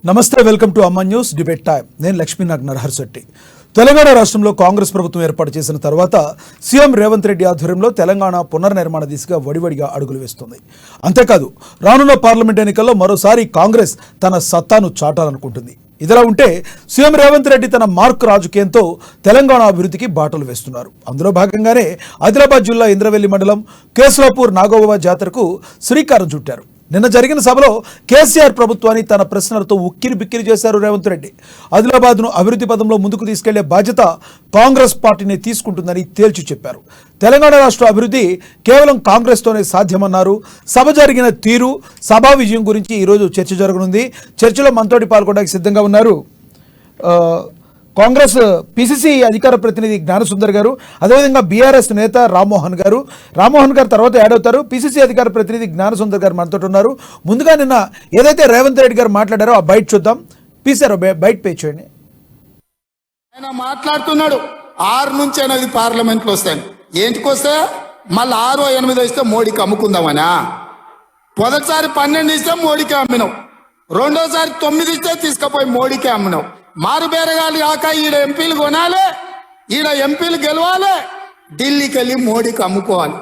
నమస్తే, welcome to అమ్మ news debate time. నేను లక్ష్మీనాగ్ నరహర్శెట్టి. తెలంగాణ రాష్ట్రంలో కాంగ్రెస్ ప్రభుత్వం ఏర్పాటు చేసిన తర్వాత సీఎం రేవంత్ రెడ్డి ఆధ్వర్యంలో తెలంగాణ పునర్నిర్మాణ దిశగా వడివడిగా అడుగులు వేస్తుంది. అంతేకాదు, రానున్న పార్లమెంట్ ఎన్నికల్లో మరోసారి కాంగ్రెస్ తన సత్తాను చాటాలనుకుంటుంది. ఇదిలా ఉంటే సీఎం రేవంత్ రెడ్డి తన మార్క్ రాజకీయంతో తెలంగాణ అభివృద్ధికి బాటలు వేస్తున్నారు. అందులో భాగంగానే ఆదిలాబాద్ జిల్లా ఇంద్రవెల్లి మండలం కేశలాపూర్ నాగోబా జాతరకు శ్రీకారం చుట్టారు. నిన్న జరిగిన సభలో కేసీఆర్ ప్రభుత్వాన్ని తన ప్రశ్నలతో ఉక్కిరి బిక్కిరి చేశారు రేవంత్ రెడ్డి. ఆదిలాబాద్ను అభివృద్ధి పదంలో ముందుకు తీసుకెళ్లే బాధ్యత కాంగ్రెస్ పార్టీని తీసుకుంటుందని తేల్చి చెప్పారు. తెలంగాణ రాష్ట్ర అభివృద్ధి కేవలం కాంగ్రెస్తోనే సాధ్యమన్నారు. సభ జరిగిన తీరు, సభా విజయం గురించి ఈరోజు చర్చ జరగనుంది. చర్చలో మనతోటి పాల్గొనడానికి సిద్ధంగా ఉన్నారు కాంగ్రెస్ పిసిసి అధికార ప్రతినిధి జ్ఞానసుందర్ గారు, అదేవిధంగా బీఆర్ఎస్ నేత రామ్మోహన్ గారు తర్వాత యాడ్ అవుతారు. పిసిసి అధికార ప్రతినిధి జ్ఞానసుందర్ గారు మనతో ఉన్నారు. ముందుగా నిన్న ఏదైతే రేవంత్ రెడ్డి గారు మాట్లాడారో ఆ బయట చూద్దాం. పీసారో బయట పే చేయండి. ఆయన మాట్లాడుతున్నాడు 6 నుంచి 8 పార్లమెంట్లు వస్తాయి. ఏంటికి వస్తే మళ్ళీ 6, 8 ఇస్తే మోడీకి అమ్ముకుందామనా? మొదటిసారి 12 ఇస్తే మోడీకి అమ్మినావు, రెండోసారి 9 ఇస్తే తీసుకుపోయి మోడీకి అమ్మినావు. మారు బేరగాలి కాక ఈడ ఎంపీలు కొనాలి, ఈడ ఎంపీలు గెలవాలి, ఢిల్లీకి వెళ్ళి మోడీకి అమ్ముకోవాలి.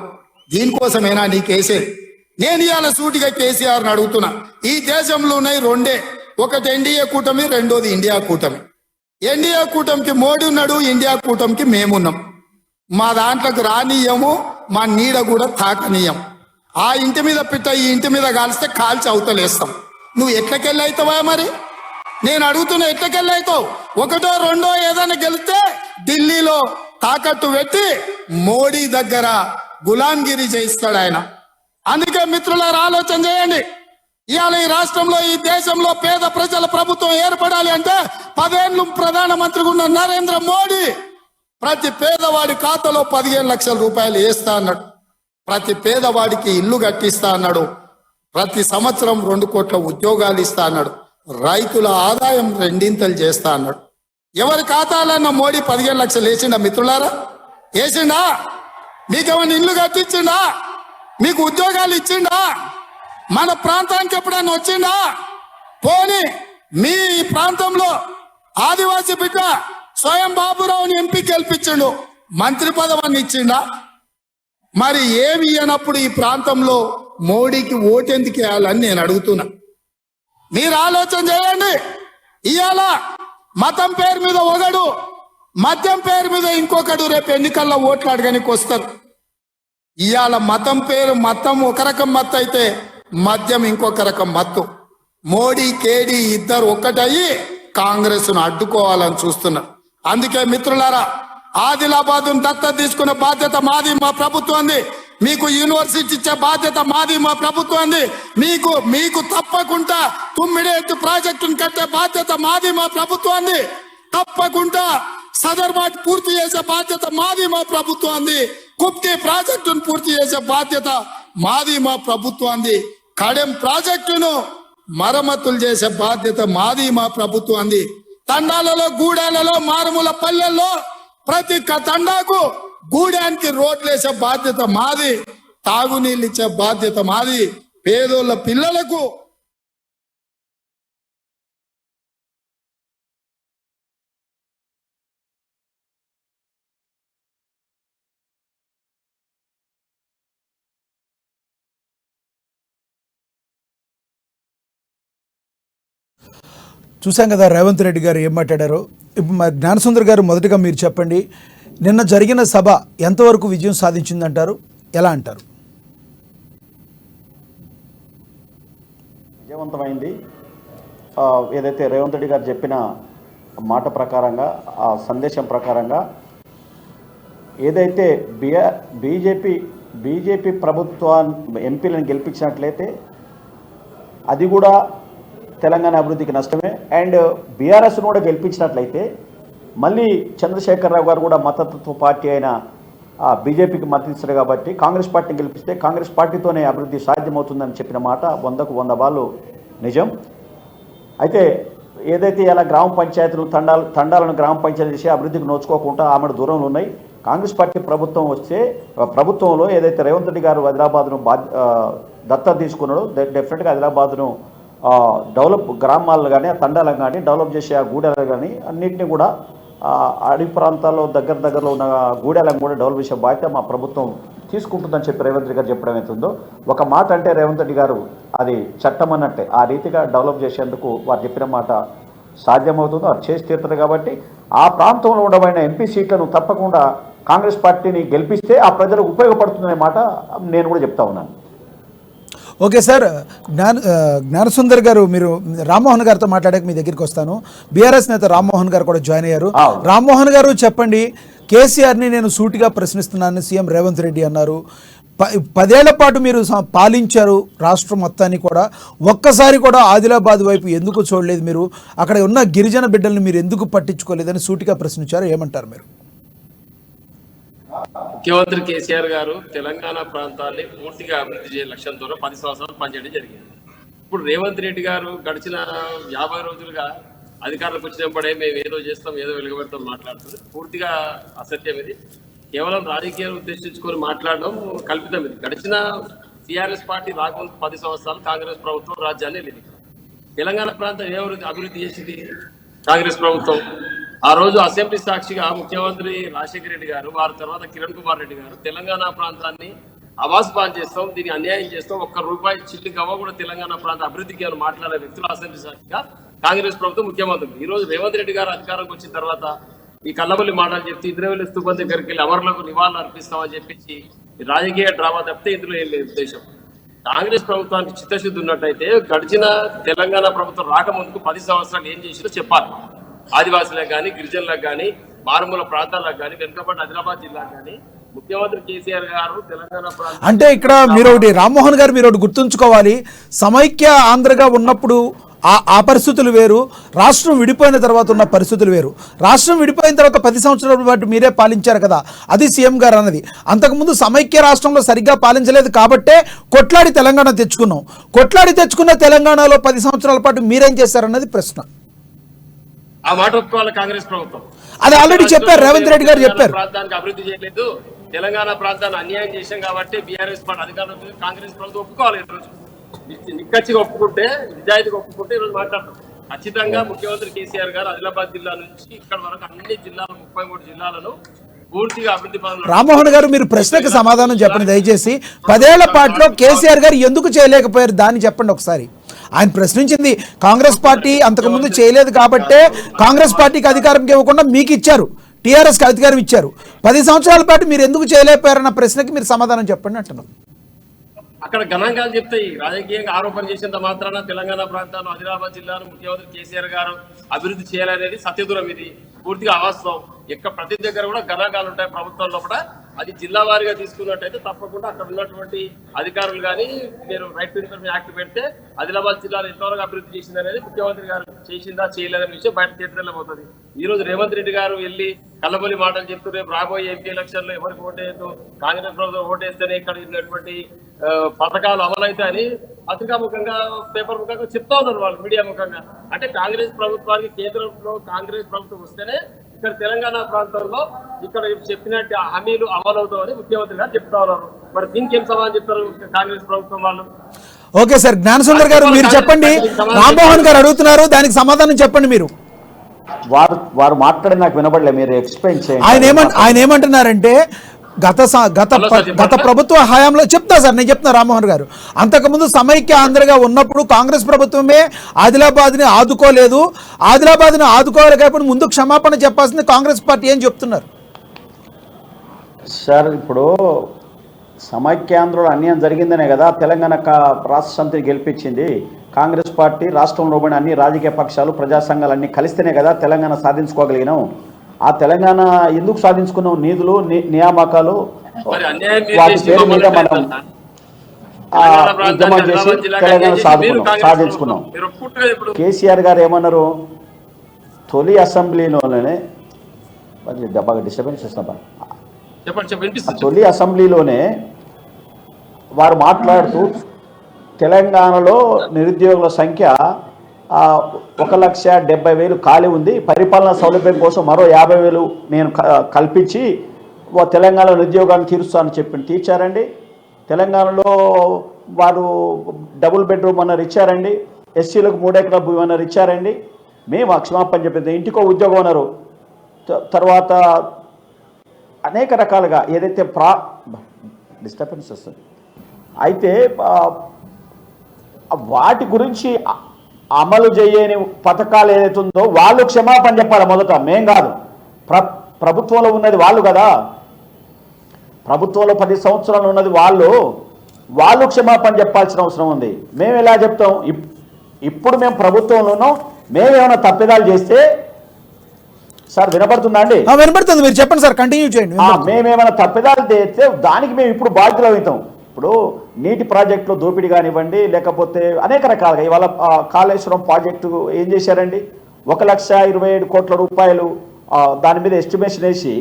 దీనికోసమేనా నీ కేసీఆర్? నేను ఇవాళ సూటిగా కేసీఆర్ని అడుగుతున్నా. ఈ దేశంలో ఉన్నాయి రెండే, ఒకటి ఎన్డీఏ కూటమి, రెండోది ఇండియా కూటమి. ఎన్డీఏ కూటమికి మోడీ ఉన్నాడు, ఇండియా కూటమికి మేమున్నాం. మా దాంట్లోకి రానీయము, మా నీడ కూడా తాకనీయం. ఆ ఇంటి మీద పిట్ట ఈ ఇంటి మీద కాలిస్తే కాల్చి అవతలేస్తాం. నువ్వు ఎట్లకెళ్ళి అవుతావా? మరి నేను అడుగుతున్నా, ఎట్లకెళ్ళి అవుతావు? ఒకటో రెండో ఏదైనా గెలిస్తే ఢిల్లీలో తాకట్టు పెట్టి మోడీ దగ్గర గులాంగిరి చేయిస్తాడు ఆయన. అందుకే మిత్రులారా, ఆలోచన చేయండి. ఇవాళ ఈ రాష్ట్రంలో, ఈ దేశంలో పేద ప్రజల ప్రభుత్వం ఏర్పడాలి అంటే 10 ఏళ్ళు ప్రధానమంత్రిగా ఉన్న నరేంద్ర మోడీ ప్రతి పేదవాడి ఖాతాలో 15 లక్షల రూపాయలు వేస్తా అన్నాడు. ప్రతి పేదవాడికి ఇల్లు కట్టిస్తా అన్నాడు. ప్రతి సంవత్సరం 2 కోట్ల ఉద్యోగాలు ఇస్తా అన్నాడు. రైతుల ఆదాయం 2 చేస్తా అన్నాడు. ఎవరి ఖాతాలన్న మోడీ 15 లక్షలు వేసిండా? మిత్రులారా, వేసిండా? మీకేమైనా ఇల్లు కట్టించిండా? మీకు ఉద్యోగాలు ఇచ్చిండా? మన ప్రాంతానికి ఎప్పుడైనా వచ్చిండా? పోనీ మీ ప్రాంతంలో ఆదివాసీ బిడ్డ స్వయం బాబురావుని ఎంపీ గెలిపించిండు, మంత్రి పదవాన్ని ఇచ్చిండా? మరి ఏమి ఇయ్యనప్పుడు ఈ ప్రాంతంలో మోడీకి ఓటెందుకు వేయాలని నేను అడుగుతున్నా. మీరు ఆలోచన చేయండి. ఇవాళ మతం పేరు మీద ఒకడు, మద్యం పేరు మీద ఇంకొకడు రేపు ఎన్నికల్లో ఓట్లు అడగడానికి వస్తారు. ఇవాళ మతం ఒక రకం మత్తు అయితే మద్యం ఇంకొక రకం మత్తు. మోడీ కేడీ ఇద్దరు ఒక్కటయ్యి కాంగ్రెస్ను అడ్డుకోవాలని చూస్తున్నారు. అందుకే మిత్రులారా, ఆదిలాబాద్ దత్తత తీసుకునే బాధ్యత మాది, మా ప్రభుత్వాన్ని. మీకు యూనివర్సిటీ ఇచ్చే బాధ్యత మాది, మా ప్రభుత్వాన్ని. మీకు తప్పకుండా తుమ్మిడేట్టు ప్రాజెక్టును కట్టే బాధ్యత మాది, మా ప్రభుత్వాన్ని. తప్పకుండా సదర్బాట్ పూర్తి చేసే బాధ్యత మాది, మా ప్రభుత్వాన్ని. కుప్తి ప్రాజెక్టును పూర్తి చేసే బాధ్యత మాది, మా ప్రభుత్వాన్ని. కడెం ప్రాజెక్టును మరమ్మతులు చేసే బాధ్యత మాది, మా ప్రభుత్వాన్ని. తండాలలో, గూడాలలో, మారుమూల పల్లెల్లో ప్రతి తండాకు గూడానికి రోడ్లు వేసే బాధ్యత మాది. తాగునీళ్ళు ఇచ్చే బాధ్యత మాది. పేదోళ్ళ పిల్లలకు చూసాం కదా రేవంత్ రెడ్డి గారు ఏం మాట్లాడారో. ఇప్పుడు జ్ఞానసుందర్ గారు, మొదటిగా మీరు చెప్పండి, నిన్న జరిగిన సభ ఎంతవరకు విజయం సాధించిందంటారు? ఎలా అంటారు? విజయవంతమైంది. ఏదైతే రేవంత్ రెడ్డి గారు చెప్పిన మాట ప్రకారంగా, ఆ సందేశం ప్రకారంగా, ఏదైతే బీజేపీ ప్రభుత్వాన్ని ఎంపీలను గెలిపించినట్లయితే అది కూడా తెలంగాణ అభివృద్ధికి నష్టమే. అండ్ బీఆర్ఎస్ను కూడా గెలిపించినట్లయితే మళ్ళీ చంద్రశేఖరరావు గారు కూడా మతతత్వ పార్టీ అయిన బీజేపీకి మద్దతు ఇస్తారు. కాబట్టి కాంగ్రెస్ పార్టీని గెలిపిస్తే కాంగ్రెస్ పార్టీతోనే అభివృద్ధి సాధ్యమవుతుందని చెప్పిన మాట 100కు 100 బాలు నిజం. అయితే ఏదైతే ఇలా గ్రామ పంచాయతీలు తండాలను గ్రామ పంచాయతీ చేసి అభివృద్ధికి నోచుకోకుండా ఆమె దూరంలో ఉన్నాయి. కాంగ్రెస్ పార్టీ ప్రభుత్వం వస్తే ప్రభుత్వంలో ఏదైతే రేవంత్ రెడ్డి గారు ఆదిలాబాద్ను దత్తత తీసుకున్నాడో, డెఫినెట్గా ఆదిలాబాద్ను డెవలప్ గ్రామాలు కానీ ఆ తండాలను కానీ డెవలప్ చేసే ఆ గూడెలు కానీ అన్నింటినీ కూడా అడవి ప్రాంతాల్లో దగ్గరలో ఉన్న గూడెలను కూడా డెవలప్ చేసే బాధ్యత మా ప్రభుత్వం తీసుకుంటుందని చెప్పి రేవంత్ రెడ్డి గారు చెప్పడం అవుతుందో ఒక మాట అంటే రేవంత్ రెడ్డి గారు అది చట్టం అన్నట్టే ఆ రీతిగా డెవలప్ చేసేందుకు వారు చెప్పిన మాట సాధ్యమవుతుందో అది చేసి తీరుతుంది. కాబట్టి ఆ ప్రాంతంలో ఉండమైన ఎంపీ సీట్లను తప్పకుండా కాంగ్రెస్ పార్టీని గెలిపిస్తే ఆ ప్రజలకు ఉపయోగపడుతుందనే మాట నేను కూడా చెప్తా ఉన్నాను. ఓకే సార్, జ్ఞానసుందర్ గారు, మీరు రామ్మోహన్ గారితో మాట్లాడాక మీ దగ్గరికి వస్తాను. బీఆర్ఎస్ నేత రామ్మోహన్ గారు కూడా జాయిన్ అయ్యారు. రామ్మోహన్ గారు చెప్పండి, కేసీఆర్ని నేను సూటిగా ప్రశ్నిస్తున్నానని సీఎం రేవంత్ రెడ్డి అన్నారు. 10 ఏళ్ల పాటు మీరు పాలించారు రాష్ట్రం మొత్తాన్ని కూడా, ఒక్కసారి కూడా ఆదిలాబాద్ వైపు ఎందుకు చూడలేదు? మీరు అక్కడ ఉన్న గిరిజన బిడ్డల్ని మీరు ఎందుకు పట్టించుకోలేదని సూటిగా ప్రశ్నించారు. ఏమంటారు మీరు? ముఖ్యమంత్రి కేసీఆర్ గారు తెలంగాణ ప్రాంతాన్ని పూర్తిగా అభివృద్ధి చేసే లక్ష్యంతో 10 సంవత్సరాలు పనిచేయడం జరిగింది. ఇప్పుడు రేవంత్ రెడ్డి గారు గడిచిన 50 రోజులుగా అధికారులకు వచ్చినప్పుడే మేము ఏదో చేస్తాం, ఏదో వెలుగబెడతాం మాట్లాడుతుంది. పూర్తిగా అసత్యం ఇది. కేవలం రాజకీయాలు ఉద్దేశించుకొని మాట్లాడడం కల్పితం ఇది. గడిచిన టీఆర్ఎస్ పార్టీ రాకుండా 10 సంవత్సరాలు కాంగ్రెస్ ప్రభుత్వం రాజ్యాన్ని లేదు. తెలంగాణ ప్రాంతం ఏ అభివృద్ధి చేసింది కాంగ్రెస్ ప్రభుత్వం? ఆ రోజు అసెంబ్లీ సాక్షిగా ముఖ్యమంత్రి రాజశేఖర రెడ్డి గారు, వారి తర్వాత కిరణ్ కుమార్ రెడ్డి గారు తెలంగాణ ప్రాంతాన్ని అవాస్పాన్ చేస్తాం, దీన్ని అన్యాయం చేస్తాం, ₹1 చిల్లి గవ్వ కూడా తెలంగాణ ప్రాంత అభివృద్ధికి అని మాట్లాడే వ్యక్తులు అసెంబ్లీ సాక్షిగా కాంగ్రెస్ ప్రభుత్వం ముఖ్యమంత్రి. ఈ రోజు రేవంత్ రెడ్డి గారు అధికారంకి వచ్చిన తర్వాత ఈ కల్లబల్లి మాటలు చెప్తే ఇంద్రవెల్లి స్తూపం దగ్గరికి వెళ్ళి అమరులకు నివాళులు అర్పిస్తామని చెప్పేసి రాజకీయ డ్రామా తప్పితే ఇందులో ఏం లేదు ఉద్దేశం. కాంగ్రెస్ ప్రభుత్వానికి చిత్తశుద్ధి ఉన్నట్టయితే గడిచిన తెలంగాణ ప్రభుత్వం రాకముందుకు 10 సంవత్సరాలు ఏం చేసిందో చెప్పాలి. ఆదివాసులకు కానీ, గిరిజనులకు కానీ, మారుమూల ప్రాంతాలకు కానీ, వెనుకబడిన ఆదిలాబాద్ జిల్లాకు కానీ ముఖ్యమంత్రి కేసీఆర్ గారు తెలంగాణ ప్రాంతం అంటే ఇక్కడ మీరు ఒకటి రామ్మోహన్ గారు మీరు ఒకటి గుర్తుంచుకోవాలి. సమైక్య ఆంధ్రగా ఉన్నప్పుడు ఆ పరిస్థితులు వేరు, రాష్ట్రం విడిపోయిన తర్వాత ఉన్న పరిస్థితులు వేరు. రాష్ట్రం విడిపోయిన తర్వాత 10 సంవత్సరాల పాటు మీరే పాలించారు కదా, అది సీఎం గారు అన్నది. అంతకుముందు సమైక్య రాష్ట్రంలో సరిగ్గా పాలించలేదు కాబట్టే కొట్లాడి తెలంగాణ తెచ్చుకున్నాం. కొట్లాడి తెచ్చుకున్న తెలంగాణలో 10 సంవత్సరాల పాటు మీరేం చేశారన్నది ప్రశ్న. ఆ మాట ఒప్పుకోవాలి కాంగ్రెస్ ప్రభుత్వం. అది ఆల్రెడీ చెప్పారు, రేవంత్ రెడ్డి గారు చెప్పారు. ప్రాంతానికి అభివృద్ధి చేయలేదు, తెలంగాణ ప్రాంతాన్ని అన్యాయం చేశాం కాబట్టి బీఆర్ఎస్ పార్టీ అధికారంలో కాంగ్రెస్ ప్రభుత్వం ఒప్పుకోవాలి. ఈరోజు నిక్కచ్చిగా ఒప్పుకుంటే, నిజాయితీగా ఒప్పుకుంటే ఈరోజు మాట్లాడతాం. ఖచ్చితంగా ముఖ్యమంత్రి కేసీఆర్ గారు ఆదిలాబాద్ జిల్లా నుంచి ఇక్కడ వరకు అన్ని జిల్లాలు 33 జిల్లాలను పూర్తిగా అభివృద్ధి పనులు. రామ్మోహన్ గారు మీరు ప్రశ్నకు సమాధానం చెప్పండి దయచేసి. 10 ఏళ్ల పాటులో కేసీఆర్ గారు ఎందుకు చేయలేకపోయారు దాన్ని చెప్పండి ఒకసారి. ఆయన ప్రశ్నించింది కాంగ్రెస్ పార్టీ అంతకుముందు చేయలేదు కాబట్టే కాంగ్రెస్ పార్టీకి అధికారం ఇవ్వకుండా మీకు ఇచ్చారు, టీఆర్ఎస్కి అధికారం ఇచ్చారు. 10 సంవత్సరాల పాటు మీరు ఎందుకు చేయలేకపోయారన్న ప్రశ్నకి మీరు సమాధానం చెప్పండి అంటున్నాం. అక్కడ గణాంకాలు చెప్తాయి. రాజకీయంగా ఆరోపణ చేసినంత మాత్రాన తెలంగాణ ప్రాంతాల్లో ఆదిలాబాద్ జిల్లాను ముఖ్యమంత్రి కేసీఆర్ గారు అభివృద్ధి చేయాలనేది సత్యదూరం. ఇది పూర్తిగా అవాస్తవం. ప్రతి దగ్గర కూడా గణాంకాలు ఉంటాయి ప్రభుత్వంలో కూడా. అది జిల్లా వారీగా తీసుకున్నట్టయితే తప్పకుండా అక్కడ ఉన్నటువంటి అధికారులు కానీ మీరు రైట్ టు ఇన్ఫర్మేషన్ యాక్ట్ పెడితే ఆదిలాబాద్ జిల్లాలో ఎంతవరకు అభివృద్ధి చేసింది అనేది ముఖ్యమంత్రి గారు చేసిందా చేయలేదనే విషయం బయట చేతికెళ్ళబోతుంది. ఈ రోజు రేవంత్ రెడ్డి గారు వెళ్ళి కల్లబొల్లి మాటలు చెప్తూ రేపు రాబోయే ఎంపీ ఎలక్షన్ లో ఎవరికి ఓటేయద్దు, కాంగ్రెస్ ప్రభుత్వం ఓటేస్తేనే ఇక్కడ ఉన్నటువంటి పథకాలు అమలవుతాయని పత్రికాముఖంగా పేపర్ ముఖంగా చెప్తా ఉన్నారు వాళ్ళు, మీడియా ముఖంగా. అంటే కాంగ్రెస్ ప్రభుత్వానికి కేంద్రంలో కాంగ్రెస్ ప్రభుత్వం వస్తేనే ఇక్కడ తెలంగాణ ప్రాంతంలో ఇక్కడ చెప్పినట్టు హామీలు అమలవుతామని ముఖ్యమంత్రి గారు చెప్తా ఉన్నారు. మరి దీనికి ఏం సమాధానం చెప్తారు కాంగ్రెస్ ప్రభుత్వం వాళ్ళు? ఓకే సార్, జ్ఞానసుందర్ గారు మీరు చెప్పండి. రామ్మోహన్ గారు అడుగుతున్నారు, దానికి సమాధానం చెప్పండి మీరు. వారు మాట్లాడి నాకు వినబడలే, మీరు ఎక్స్ప్లెయిన్ చేయండి. ఆయన ఏమంటున్నారంటే గత ప్రభుత్వ హయాంలో చెప్తా సార్, నేను చెప్తున్నా రామ్మోహన్ గారు, అంతకుముందు సమైక్య ఆంధ్రగా ఉన్నప్పుడు కాంగ్రెస్ ప్రభుత్వమే ఆదిలాబాద్ని ఆదుకోలేదు, ఆదిలాబాద్ని ఆదుకోవాలి కాబట్టి ముందు క్షమాపణ చెప్పాల్సింది కాంగ్రెస్ పార్టీ అని చెప్తున్నారు సార్. ఇప్పుడు సమైక్యాంధ్రలో అన్యాయం జరిగిందనే కదా తెలంగాణ రాష్ట్ర సమితిని గెలిపించింది. కాంగ్రెస్ పార్టీ రాష్ట్రంలో పడిన అన్ని రాజకీయ పక్షాలు ప్రజా సంఘాలు అన్ని కలిస్తేనే కదా తెలంగాణ సాధించుకోగలిగినాం. ఆ తెలంగాణ ఎందుకు సాధించుకున్నాం? నిధులు, నియామకాలు, వాటి పేరు మీద మనం ఉద్యమం చేసి తెలంగాణ సాధించుకున్నాం. కేసీఆర్ గారు ఏమన్నారు? తొలి అసెంబ్లీలోనే బాగా డిస్టర్బెన్స్ చేస్తున్నా, తొలి అసెంబ్లీలోనే వారు మాట్లాడుతూ తెలంగాణలో నిరుద్యోగుల సంఖ్య 1,70,000 ఖాళీ ఉంది, పరిపాలనా సౌలభ్యం కోసం మరో 50,000 నేను కల్పించి తెలంగాణలో నిరుద్యోగాన్ని తీరుస్తానని తీర్చారండి. తెలంగాణలో వారు డబుల్ బెడ్రూమ్ అన్నారు, ఇచ్చారండి. ఎస్సీలకు 3 ఎకరాల భూమి అన్నారు, ఇచ్చారండి. మేము క్షమాపణ చెప్పింది, ఇంటికో ఉద్యోగం అన్నారు. తర్వాత అనేక రకాలుగా ఏదైతే డిస్టర్బెన్స్ వస్తుంది, అయితే వాటి గురించి అమలు చేయని పథకాలు ఏదైతే ఉందో వాళ్ళు క్షమాపణ చెప్పాలి మొదట, మేం కాదు. ప్రభుత్వంలో ఉన్నది వాళ్ళు కదా, ప్రభుత్వంలో 10 సంవత్సరాలు ఉన్నది వాళ్ళు క్షమాపణ చెప్పాల్సిన అవసరం ఉంది. మేము ఎలా చెప్తాం? ఇప్పుడు మేము ప్రభుత్వంలో ఉన్నాం, మేమేమైనా తప్పిదాలు చేస్తే, సార్ వినపడుతుందా అండి? వినపడుతుంది, మీరు చెప్పండి సార్, కంటిన్యూ చేయండి. మేమేమైనా తప్పిదాలు చేస్తే దానికి మేము ఇప్పుడు బాధ్యతలు అవుతాం. ఇప్పుడు నీటి ప్రాజెక్టులో దోపిడీ కానివ్వండి, లేకపోతే అనేక రకాలుగా ఇవాళ కాళేశ్వరం ప్రాజెక్టు ఏం చేశారండి, 1,27,000 కోట్ల రూపాయలు దాని మీద ఎస్టిమేషన్ వేసి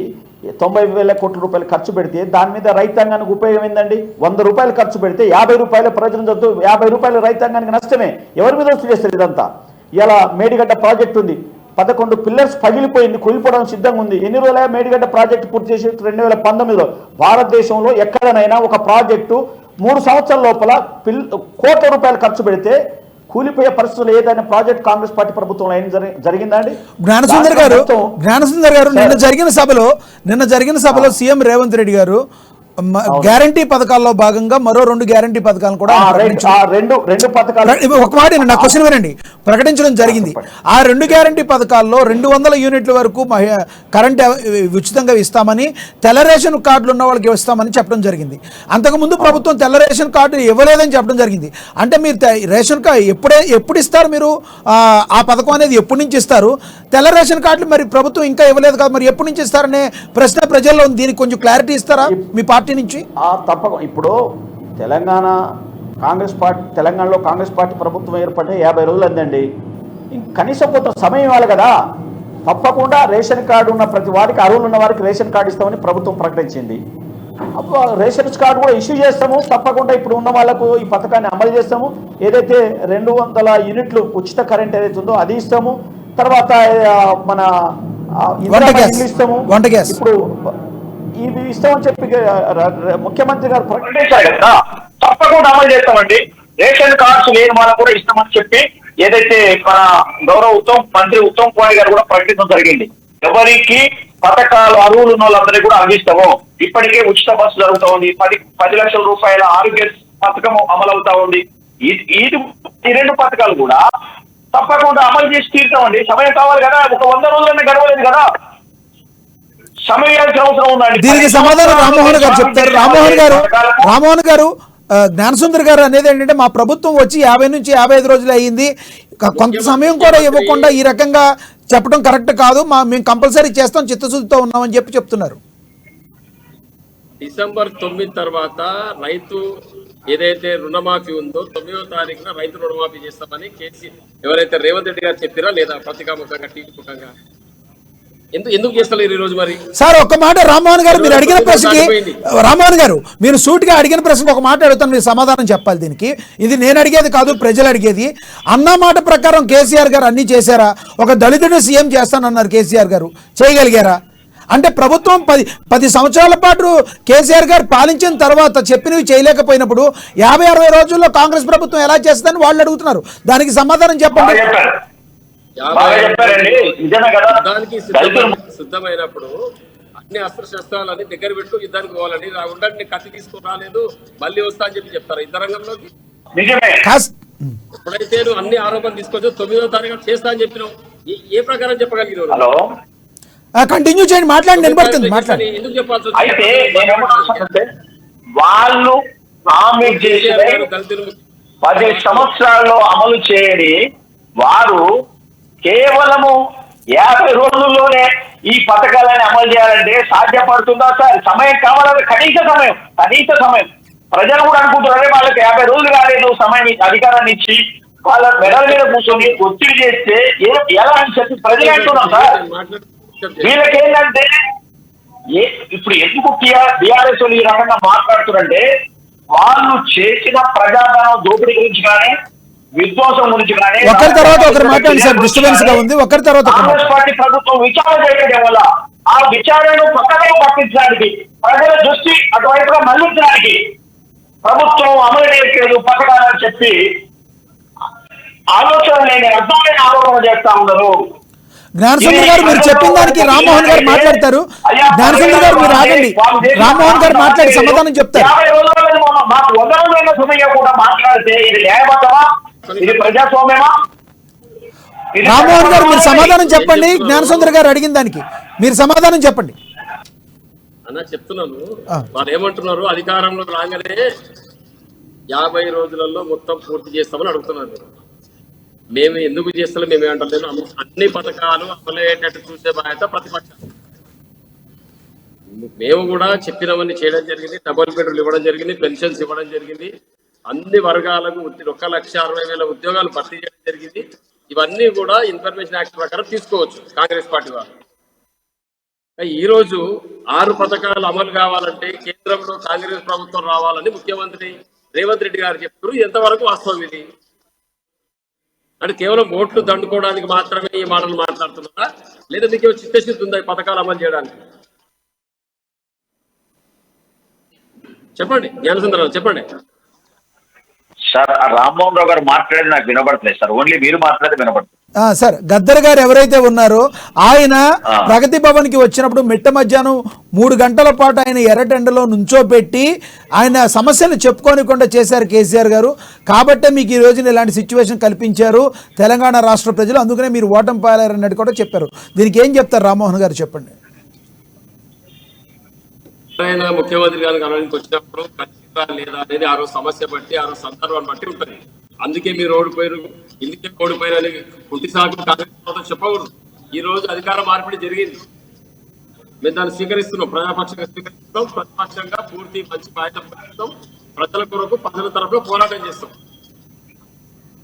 90,000 కోట్ల రూపాయలు ఖర్చు పెడితే దాని మీద రైతాంగానికి ఉపయోగం ఏందండి? 100 రూపాయలు ఖర్చు పెడితే 50 రూపాయల ప్రజలు 50 రూపాయలు రైతాంగానికి నష్టమే. ఎవరి మీద వస్తూ చేస్తారు ఇదంతా? ఇలా మేడిగడ్డ ప్రాజెక్టు ఉంది, 11 పిల్లర్స్ పగిలిపోయింది, కూలిపోవడం సిద్ధంగా ఉంది. ఎన్ని రోజుల మేడిగడ్డ ప్రాజెక్టు పూర్తి చేసి 2019లో. భారతదేశంలో ఎక్కడనైనా ఒక ప్రాజెక్టు 3 సంవత్సరాల లోపల కోట్ల రూపాయలు ఖర్చు పెడితే కూలిపోయే పరిస్థితులు ఏదైనా ప్రాజెక్ట్ కాంగ్రెస్ పార్టీ ప్రభుత్వంలో ఏం జరిగిందా అండి? జ్ఞానసుందర్ గారు నిన్న జరిగిన సభలో సీఎం రేవంత్ రెడ్డి గారు గ్యారంటీ పథకాల్లో భాగంగా మరో 2 గ్యారంటీ పథకాలను కూడా రెండు పథకాలు, ఒక మాట నా క్వశ్చన్ వినండి, ప్రకటించడం జరిగింది. ఆ 2 గ్యారంటీ పథకాల్లో 200 యూనిట్ల వరకు కరెంట్ ఉచితంగా ఇస్తామని, తెల్ల రేషన్ కార్డులు ఉన్న వాళ్ళకి ఇస్తామని చెప్పడం జరిగింది. అంతకుముందు ప్రభుత్వం తెల్ల రేషన్ కార్డు ఇవ్వలేదని చెప్పడం జరిగింది. అంటే మీరు రేషన్ కార్డు ఎప్పుడు ఇస్తారు? మీరు ఆ పథకం అనేది ఎప్పటి నుంచి ఇస్తారు? తెల్ల రేషన్ కార్డులు మరి ప్రభుత్వం ఇంకా ఇవ్వలేదు కదా, మరి ఎప్పటి నుంచి ఇస్తారనే ప్రశ్న ప్రజల్లో ఉంది. దీనికి కొంచెం క్లారిటీ ఇస్తారా మీ పార్టీ నుంచి? తప్పకుండా. ఇప్పుడు తెలంగాణలో కాంగ్రెస్ పార్టీ ప్రభుత్వం ఏర్పడి 50 రోజులు అందండి. కనీసం కొంత సమయం ఇవ్వాలి కదా. తప్పకుండా రేషన్ కార్డు ఉన్న ప్రతి వారికి, అర్హులు ఉన్న వారికి రేషన్ కార్డు ఇస్తామని ప్రభుత్వం ప్రకటించింది. రేషన్ కార్డు కూడా ఇష్యూ చేస్తాము. తప్పకుండా ఇప్పుడు ఉన్న వాళ్ళకు ఈ పథకాన్ని అమలు చేస్తాము. ఏదైతే 200 యూనిట్లు ఉచిత కరెంట్ ఏదైతే ఉందో అది ఇస్తాము. తర్వాత మన ఇస్తాము. ఇప్పుడు ఇవి ఇస్తామని చెప్పి ముఖ్యమంత్రి గారు ప్రకటించారు కదా, తప్పకుండా అమలు చేస్తామండి. రేషన్ కార్డ్స్ లేని వాళ్ళకు కూడా ఇస్తామని చెప్పి ఏదైతే మన గౌరవ మంత్రి ఉత్తమ్ కుమార్ గారు కూడా ప్రకటించడం జరిగింది. ఎవరికి పథకాలు అర్హులు ఉన్న వాళ్ళందరికీ కూడా అందిస్తాము. ఇప్పటికే ఉచిత బస్సు జరుగుతూ ఉంది, 10 లక్షల రూపాయల ఆరోగ్య పథకం అమలు అవుతా ఉంది. ఈ 2 పథకాలు కూడా తప్పకుండా అమలు చేసి తీరుతామండి. సమయం కావాలి కదా, ఒక 100 రోజులనే గడవలేదు కదా, సమయానికి అవసరం ఉందండి. దీనికి సమాధానం రామ్మోహన్ గారు చెప్తారు. రామ్మోహన్ గారు జ్ఞానసుందర్ గారు అనేది ఏంటంటే, మా ప్రభుత్వం వచ్చి 50 నుంచి 55 రోజులు అయ్యింది, కొంత సమయం కూడా ఇవ్వకుండా ఈ రకంగా చెప్పడం కరెక్ట్ కాదు, మేము కంపల్సరీ చేస్తాం, చిత్తశుద్ధితో ఉన్నామని చెప్తున్నారు. డిసెంబర్ 9 తర్వాత రైతు ఏదైతే రుణమాఫీ ఉందో 9వ తారీఖున రైతు రుణమాఫీ చేస్తామని ఎవరైతే రేవంత్ రెడ్డి గారు చెప్పారా లేదా? పత్రికాముఖంగా, టీవీ ముఖంగా ఎందుకు చేస్తలేరు ఈ రోజు? మరి సార్ ఒక్క మాట రామ్మోహన్ గారు, మీరు అడిగిన ప్రశ్నకి రామ్మోహన్ గారు మీరు సూటిగా అడిగిన ప్రశ్నకు ఒక మాట అడుగుతాను, మీరు సమాధానం చెప్పాలి దీనికి. ఇది నేను అడిగేది కాదు, ప్రజలు అడిగేది. అన్న మాట ప్రకారం కేసీఆర్ గారు అన్ని చేశారా? ఒక దళితుడిని సీఎం చేస్తానన్నారు కేసీఆర్ గారు, చేయగలిగారా? అంటే ప్రభుత్వం 10 సంవత్సరాల పాటు కేసీఆర్ గారు పాలించిన తర్వాత చెప్పినవి చేయలేకపోయినప్పుడు 50-60 రోజుల్లో కాంగ్రెస్ ప్రభుత్వం ఎలా చేస్తుందని వాళ్ళు అడుగుతున్నారు. దానికి సమాధానం చెప్పండి. యుద్ధానికి సిద్ధమైనప్పుడు అన్ని అస్త్రశస్త్రాలన్నీ దగ్గర పెట్టు, యుద్ధానికి పోవాలని ఉండండి, కత్తి తీసుకుని రాలేదు మళ్ళీ వస్తా అని చెప్పి చెప్తారు ఈ రంగంలోకి. ఎప్పుడైతే నువ్వు అన్ని ఆరోపణలు తీసుకొచ్చో 9వ తారీఖు చేస్తా అని చెప్పినావు, ఏ ప్రకారం చెప్పగలిగినావు? హలో, కంటిన్యూ చేయండి, మాట్లాడండి, నిలబడుతుంది, మాట్లాడండి. ఎందుకు చెప్పాల్సి అయితే వాళ్ళు ప్రామిస్ చేసిన 10 సంవత్సరాల్లో అమలు చేయని వారు కేవలము 50 రోజుల్లోనే ఈ పథకాలని అమలు చేయాలంటే సాధ్యపడుతుందా సార్? సమయం కావాలంటే కనీస సమయం. ప్రజలు కూడా అనుకుంటున్నారే వాళ్ళకి 50 రోజులు కాలేదు సమయం, అధికారాన్ని ఇచ్చి వాళ్ళ మెడల మీద కూర్చొని ఒత్తిడి చేస్తే ఎలా అని చెప్పి ప్రజలు అంటున్నాం సార్. వీళ్ళకేంటంటే ఇప్పుడు ఎందుకు బీఆర్ఎస్ ఈ రకంగా మాట్లాడుతున్నారంటే, వాళ్ళు చేసిన ప్రజాధనం దోపిడీ గురించి కానీ, విధ్వంసం గురించి కానీ, ఒకరి తర్వాత ఒకరు మాట్లాడండి సార్, డిస్టర్బెన్స్ గా ఉంది. ఒకరి తర్వాత కాంగ్రెస్ పార్టీ ప్రభుత్వం విచారణ చేయడం వల్ల ఆ విచారణను పక్కనే పట్టించడానికి, ప్రజల దృష్టి అటువైపుగా మళ్లించడానికి ప్రభుత్వం అమలు చేయట్లేదు పథకాలని చెప్పి ఆలోచన లేని అర్థమైన ఆలోచన చేస్తా ఉన్నారు. జ్ఞానసుందర్ గారు మీరు చెప్పిన దానికి రామ్మోహన్ గారు మాట్లాడతారు. జ్ఞానసుందర్ గారు మీరు ఆగండి, రామ్మోహన్ గారు మాట్లాడి సమాధానం చెప్తారు. 50 రోజుల మాకు 100 రోజులైన సమయం కూడా మాట్లాడితే ఇది న్యాయబద్ధమా? ఇది ప్రజాస్వామ్యమా? రామ్మోహన్ గారు మీరు సమాధానం చెప్పండి. జ్ఞానసుందర్ గారు అడిగిన దానికి మీరు సమాధానం చెప్పండి. అన్న చెప్తున్నాను, వాళ్ళు ఏమంటున్నారు, అధికారంలోకి రాగానే 50 రోజులలో మొత్తం పూర్తి చేస్తామని అడుగుతున్నారు. మేము ఎందుకు చేస్తామో మేము ఏమంటలేదు. అన్ని పథకాలు అమలయ్యేటట్టు చూసే బాధ్యత ప్రతిపక్షం. మేము కూడా చెప్పినవన్నీ చేయడం జరిగింది. డబుల్ బెడ్రూమ్ ఇవ్వడం జరిగింది, పెన్షన్స్ ఇవ్వడం జరిగింది, అన్ని వర్గాలకు 1,60,000 ఉద్యోగాలు భర్తీ చేయడం జరిగింది. ఇవన్నీ కూడా ఇన్ఫర్మేషన్ యాక్ట్ ప్రకారం తీసుకోవచ్చు కాంగ్రెస్ పార్టీ వాళ్ళు. ఈ రోజు 6 పథకాలు అమలు కావాలంటే కేంద్రంలో కాంగ్రెస్ ప్రభుత్వం రావాలని ముఖ్యమంత్రి రేవంత్ రెడ్డి గారు చెప్తారు. ఎంతవరకు వాస్తవం ఇది? అంటే కేవలం ఓట్లు దండుకోవడానికి మాత్రమే ఈ మాటలు మాట్లాడుతున్నారా, లేదా మీకు చిత్తశుద్ధి ఉందా ఈ పథకాలు అమలు చేయడానికి? చెప్పండి జ్ఞానసుందరరావు, చెప్పండి. సార్ రామ్మోహన్ రావు గారు మాట్లాడి నాకు వినబడట్లేదు సార్, ఓన్లీ మీరు మాట్లాడితే వినబడుతుంది. సార్ గద్దర్ గారు ఎవరైతే ఉన్నారో ఆయన ప్రగతి భవన్ కి వచ్చినప్పుడు మిట్ట మధ్యాహ్నం 3 గంటల పాటు ఆయన ఎర్రటెండలో నుంచోపెట్టి ఆయన సమస్యలు చెప్పుకోనికుండా చేశారు కేసీఆర్ గారు. కాబట్టే మీకు ఈ రోజున ఇలాంటి సిచ్యువేషన్ కల్పించారు తెలంగాణ రాష్ట్ర ప్రజలు, అందుకనే మీరు ఓటమి పాలయ్యారన్నట్టు కూడా చెప్పారు. దీనికి ఏం చెప్తారు రామ్మోహన్ గారు, చెప్పండి. ముఖ్యమంత్రి గారు కలవడానికి వచ్చినప్పుడు లేదా అనేది ఆ రోజు సమస్య బట్టి, ఆ రోజు సందర్భాన్ని బట్టి ఉంటుంది. అందుకే మీరు ఓడిపోయారు, ఇందుకే ఓడిపోయారు అని కుంటి సాగు కాంగ్రెస్ చెప్పకూడదు. ఈ రోజు అధికార మార్పిడి జరిగింది, మేము దాన్ని స్వీకరిస్తున్నాం, ప్రజాపక్షంగా స్వీకరిస్తున్నాం, ప్రతిపక్షంగా పూర్తి మంచి బాధ్యత వహిస్తాం, ప్రజల కొరకు ప్రజల తరఫున పోరాటం చేస్తాం.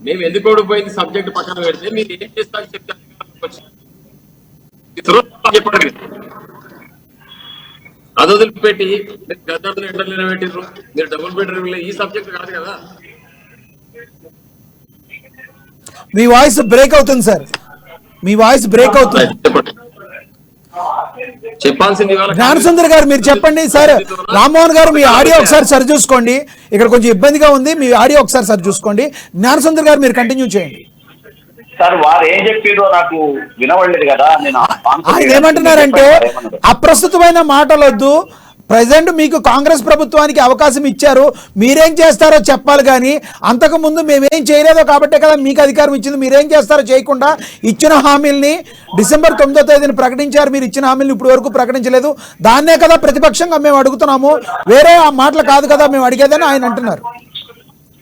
మేము ఎందుకు ఓడిపోయింది సబ్జెక్ట్ పక్కన పెడితే మీరు ఏం చేస్తారని చెప్తే చెప్పండి. అది వదిలిపెట్టి గద్దర్లు ఎండలు నిలబెట్టిర్రు, మీరు డబుల్ బెడ్రూమ్ ఈ సబ్జెక్ట్ కాదు కదా. మీ వాయిస్ బ్రేక్ అవుతుంది సార్, మీ వాయిస్ బ్రేక్ అవుతుంది. చెప్పాల్సింది జ్ఞానసుందర్ గారు మీరు చెప్పండి. సార్ రామ్మోహన్ గారు మీ ఆడియో ఒకసారి సరి చూసుకోండి, ఇక్కడ కొంచెం ఇబ్బందిగా ఉంది, మీ ఆడియో ఒకసారి సరి చూసుకోండి. జ్ఞానసుందర్ గారు మీరు కంటిన్యూ చేయండి. సార్ వారు ఏం చెప్పారో నాకు వినవడలేదు కదా. ఆయన ఏమంటున్నారంటే అప్రస్తుతమైన మాటలు వద్దు, ప్రజెంట్ మీకు కాంగ్రెస్ ప్రభుత్వానికి అవకాశం ఇచ్చారు, మీరేం చేస్తారో చెప్పాలి, కానీ అంతకుముందు మేమేం చేయలేదో కాబట్టే కదా మీకు అధికారం ఇచ్చింది, మీరేం చేస్తారో చేయకుండా ఇచ్చిన హామీల్ని డిసెంబర్ 9వ తేదీన ప్రకటించారు, మీరు ఇచ్చిన హామీలు ఇప్పుడు వరకు ప్రకటించలేదు, దాన్నే కదా ప్రతిపక్షంగా మేము అడుగుతున్నాము, వేరే ఆ మాటలు కాదు కదా మేము అడిగేదని ఆయన అంటున్నారు.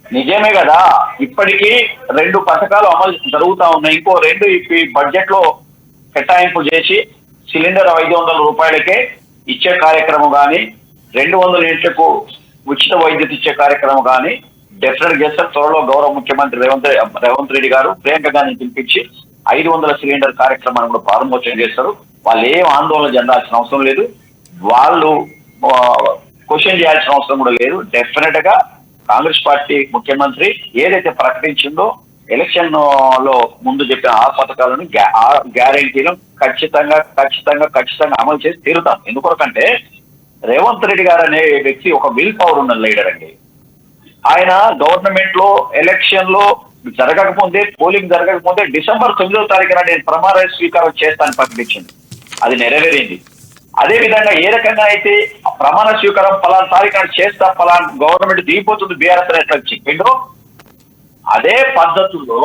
నిజమే కదా, ఇప్పటికీ 2 పథకాలు అమలు జరుగుతా ఉన్నాయి, ఇంకో 2 ఈ బడ్జెట్ లో కేటాయింపు చేసి సిలిండర్ 500 రూపాయలకే ఇచ్చే కార్యక్రమం కానీ, 200 యూనిట్లకు ఉచిత వైద్యుత ఇచ్చే కార్యక్రమం కానీ డెఫినెట్ చేస్తారు. త్వరలో గౌరవ ముఖ్యమంత్రి రేవంత్ రెడ్డి గారు ప్రియాంక గాంధీని పిలిపించి 500 సిలిండర్ కార్యక్రమాన్ని కూడా ప్రారంభోత్సవం చేస్తారు. వాళ్ళు ఏం ఆందోళన చెందాల్సిన అవసరం లేదు, వాళ్ళు క్వశ్చన్ చేయాల్సిన అవసరం కూడా లేదు. డెఫినెట్ గా కాంగ్రెస్ పార్టీ ముఖ్యమంత్రి ఏదైతే ప్రకటించిందో ఎలక్షన్ లో ముందు చెప్పిన ఆ పథకాలను గ్యారెంటీలను ఖచ్చితంగా అమలు చేసి తీరుతాం. ఎందుకొరకంటే రేవంత్ రెడ్డి గారు అనే వ్యక్తి ఒక విల్ పవర్ ఉన్న లీడర్ అండి. ఆయన గవర్నమెంట్ లో ఎలక్షన్ లో జరగకముందే, పోలింగ్ జరగకముందే డిసెంబర్ 9వ తారీఖున నేను ప్రమాణ స్వీకారం చేస్తానని ప్రకటించింది, అది నెరవేరింది. అదే విధంగా ఏ రకంగా అయితే ప్రమాణ స్వీకారం ఫలానా తారీఖున చేస్తా, ఫలానా గవర్నమెంట్ దిగిపోతుంది బీఆర్ఎస్ అని ఎట్లా చెప్పిండో అదే పద్ధతుల్లో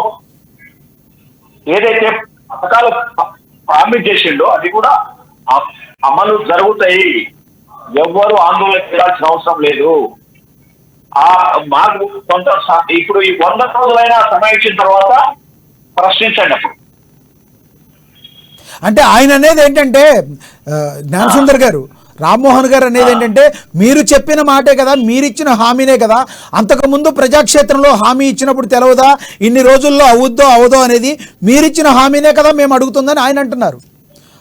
ఏదైతే పథకాలు ప్రామిస్ చేసిండో అది కూడా అమలు జరుగుతాయి, ఎవ్వరూ ఆందోళన చేయాల్సిన అవసరం లేదు. మాకు కొంత ఇప్పుడు ఈ 100 రోజులైనా సమయం ఇచ్చిన తర్వాత ప్రశ్నించండి. అప్పుడు అంటే ఆయన అనేది ఏంటంటే జ్ఞానసుందర్ గారు, రామ్మోహన్ గారు అనేది ఏంటంటే మీరు చెప్పిన మాటే కదా, మీరు ఇచ్చిన హామీనే కదా, అంతకుముందు ప్రజాక్షేత్రంలో హామీ ఇచ్చినప్పుడు తెలవదా ఇన్ని రోజుల్లో అవుద్దో అవదో అనేది, మీరు ఇచ్చిన హామీనే కదా మేము అడుగుతుందని ఆయన అంటున్నారు.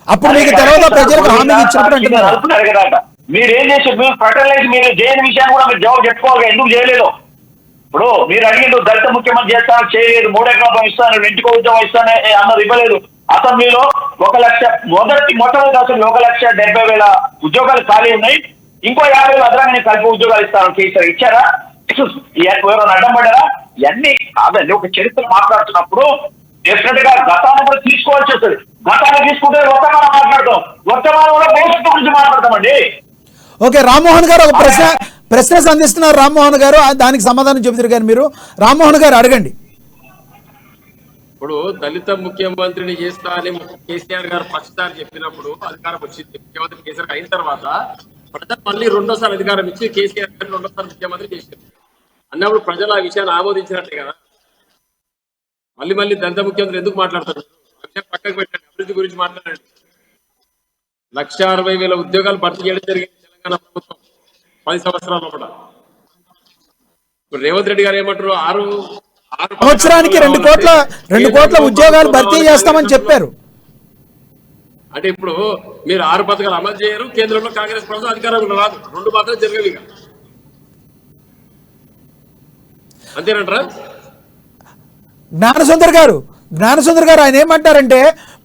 అప్పుడు మీకు తెలవదా ప్రజలకు హామీ ఇచ్చినప్పుడు అంటున్నారు. మీరేం చేసి మీరు ప్రకటన మీరు చేయని విషయాన్ని కూడా మీరు జవాబు చెప్పుకోవాలి, ఎందుకు చేయలేదు. ఇప్పుడు మీరు అడిగిండు దళిత ముఖ్యమంత్రి చేస్తాను, చేయలేదు, 3 ఎకరాలు ఇస్తాను, ఇంటికో ఉద్యోగం ఇస్తాను అన్నది ఇవ్వలేదు. అసెంబ్లీలో 1 లక్ష మొట్టమొదటి అసెంబ్లీ 1,70,000 ఉద్యోగాలు ఖాళీ ఉన్నాయి, ఇంకో 50,000 అదనంగా కలిపి ఉద్యోగాలు ఇస్తాను కేసీఆర్ ఇచ్చారా? ఎవరైనా అడ్డం పడ్డారా? ఇవన్నీ కాదండి. ఒక చరిత్ర మాట్లాడుతున్నప్పుడు డెఫినెట్ గా గతాన్ని కూడా తీసుకోవాల్సి వస్తుంది. గతాన్ని తీసుకుంటే వర్తమానం మాట్లాడతాం, వర్తమానంలో భవిష్యత్తు గురించి మాట్లాడతామండి. ఓకే, రామ్మోహన్ గారు ఒక ప్రశ్న సంధిస్తున్నారు. రామ్మోహన్ గారు దానికి సమాధానం చెబుతారు కానీ మీరు రామ్మోహన్ గారు అడగండి. ఇప్పుడు దళిత ముఖ్యమంత్రిని చేస్తా అని కేసీఆర్ గారు ఫస్ట్ సారి చెప్పినప్పుడు అధికారం వచ్చింది. ముఖ్యమంత్రి కేసీఆర్ అయిన తర్వాత ప్రజలు మళ్ళీ రెండోసారి అధికారం ఇచ్చి కేసీఆర్ గారు రెండోసారి ముఖ్యమంత్రి చేశారు అన్నప్పుడు ప్రజలు ఆ విషయాన్ని ఆమోదించినట్లే కదా. మళ్ళీ దళిత ముఖ్యమంత్రి ఎందుకు మాట్లాడతారు? ఆ విషయం పక్కకు పెట్టండి, అభివృద్ధి గురించి మాట్లాడండి. 1,60,000 ఉద్యోగాలు భర్తీ చేయడం జరిగింది తెలంగాణ ప్రభుత్వం 10 సంవత్సరాల కూడా. ఇప్పుడు రేవంత్ రెడ్డి గారు ఏమంటారు? 6 సంవత్సరానికి 2 కోట్ల ఉద్యోగాలు భర్తీ చేస్తామని చెప్పారు. అంటే ఇప్పుడు మీరు 6 పథకాలు అమలు చేయరు, కేంద్రంలో కాంగ్రెస్ ప్రభుత్వం అధికారంలో రాదు, 2 మాత్రం జరగవు ఇక. అంతేనంటారా? జ్ఞానసుందర్ గారు ఆయన ఏమంటారంటే,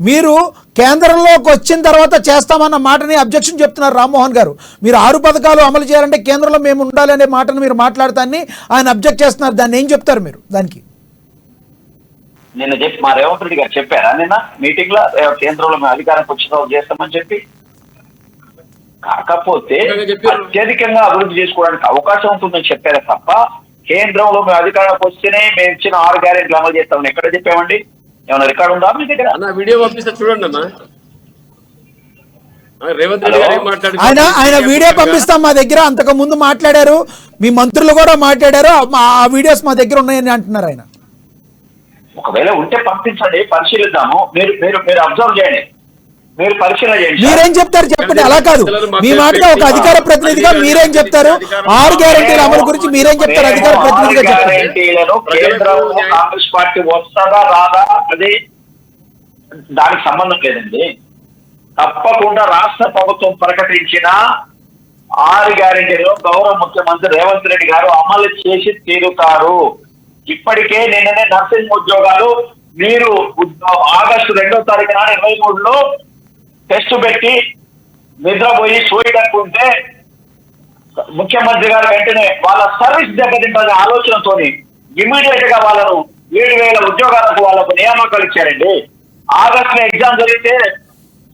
మీరు కేంద్రంలోకి వచ్చిన తర్వాత చేస్తామన్న మాటని అబ్జెక్షన్ చెప్తున్నారు రామ్మోహన్ గారు. మీరు 6 పథకాలు అమలు చేయాలంటే కేంద్రంలో మేము ఉండాలి అనే మాటను మీరు మాట్లాడతాన్ని ఆయన అబ్జెక్ట్ చేస్తున్నారు. దాన్ని ఏం చెప్తారు మీరు దానికి? నిన్న చెప్పి మా రేవంత్ రెడ్డి గారు చెప్పారా నిన్న మీటింగ్ లో కేంద్రంలో మేము అధికారానికి వచ్చిన తర్వాత చేస్తామని చెప్పి? కాకపోతే అత్యధికంగా అభివృద్ధి చేసుకోవడానికి అవకాశం ఉంటుందని చెప్పారే తప్ప కేంద్రంలో మేము అధికారానికి వస్తేనే మేము ఇచ్చిన 6 గ్యారెంటీలు అమలు చేస్తామని ఎక్కడ చెప్పామండి? ఏమైనా రికార్డు ఉందా మీ దగ్గర? వీడియో పంపిస్తా చూడండి అన్న. రేవంత్ రెడ్డి గారు ఏం మాట్లాడారు? ఆయన వీడియో పంపిస్తాం మా దగ్గర. అంతకు ముందు మాట్లాడారు, మీ మంత్రులు కూడా మాట్లాడారు, ఆ వీడియోస్ మా దగ్గర ఉన్నాయని అంటున్నారు ఆయన. ఒకవేళ ఉంటే పంపించండి, పరిశీలిద్దాము. మీరు అబ్జర్వ్ చేయండి, మీరు పరిశీలన చేయండి. మీరేం చెప్తారు చెప్పండి. అలా కాదు, మీ మాటగా ఒక అధికార ప్రతినిధిగా మీరేం చెప్తారు? 6 గ్యారెంటీల అమలు గురించి మీరేం చెప్తారు అధికార ప్రతినిధిగా? గ్యారెంటీలను కేంద్రంలో కాంగ్రెస్ పార్టీ వస్తుందా రాదా అది దానికి సంబంధం లేదండి. తప్పకుండా రాష్ట్ర ప్రభుత్వం ప్రకటించిన 6 గ్యారెంటీలు గౌరవ ముఖ్యమంత్రి రేవంత్ రెడ్డి గారు అమలు చేసి తీరుతారు. ఇప్పటికే నిన్ననే నర్సింగ్ ఉద్యోగాలు మీరు ఆగస్టు 2వ తారీఖు నాడు 23లో టెస్ట్ పెట్టి నిద్రపోయి సోయి కట్టుకుంటే ముఖ్యమంత్రి గారు వెంటనే వాళ్ళ సర్వీస్ దెబ్బతింటారనే ఆలోచనతో ఇమీడియట్ గా వాళ్ళను 7,000 ఉద్యోగాలకు వాళ్ళకు నియామకాలు ఇచ్చారండి. ఆగస్టులో ఎగ్జామ్ జరిగితే